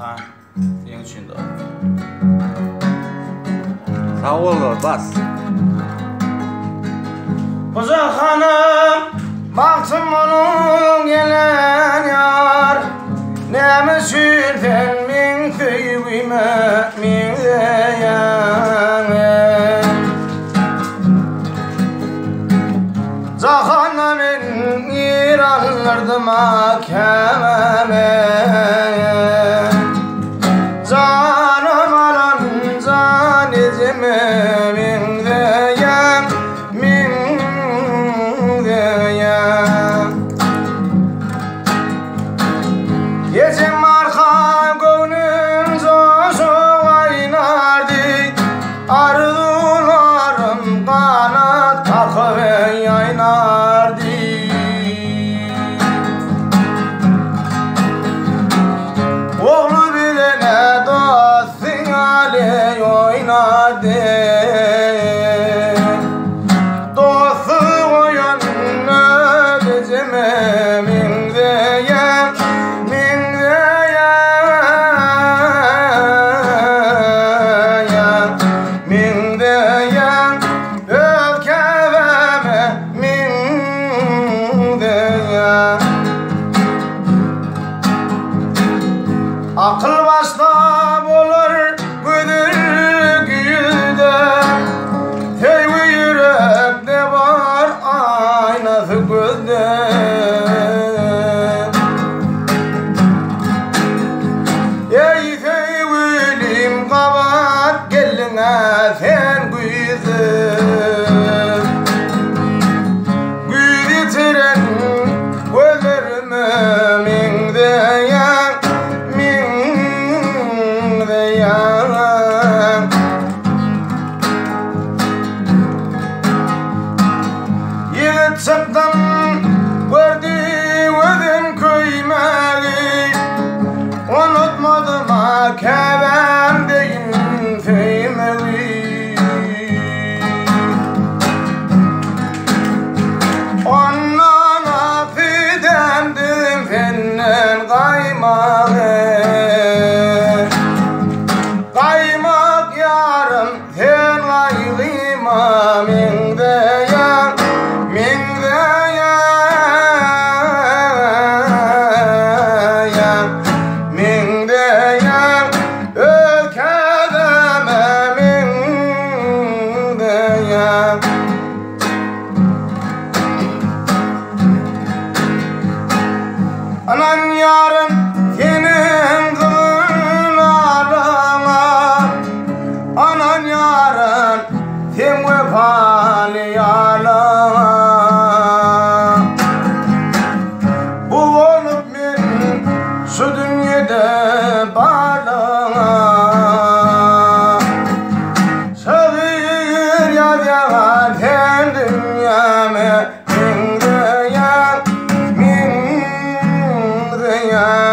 Han Yang Qun的。Sağ ol bas. Koca hanım baktım onun gelen yar, neme sürten min kıyvime min deyan. Zahannamin İranlardı mahkememe, canım alan zanizime min deyan, min deyan. Yetim arka gönlüm zoşu oynardı, arzularım kanat takı ve yaynardı. Oğlu bilene dostun ali oynardı, dostu oyan ödecime min deyen, min deyen, min deyen, ülkeveme min deyen. Akıl başta olur güdür güyüde, teyvi yürekte var aynası gözde. Ey teyvilim kabat geline sen güyüzüm, güyü tiren gözlerime min deyen, min deyen. Yiğit çıktım gördü özün kıymeyi, unutmadım akabem deyin feymeyi. Ondan afidemdim fennen kaymağı, kaymak yarım sen kaygıma min deyan, min deyan, min deyan, ülkedeme min deyan. Anan yarın senin kılın ağlama, anan yarın sen vefalı ağlama. Bu olup min şu dünyada bağlama, sığır yazan sen dünyame min deyan, min deyan.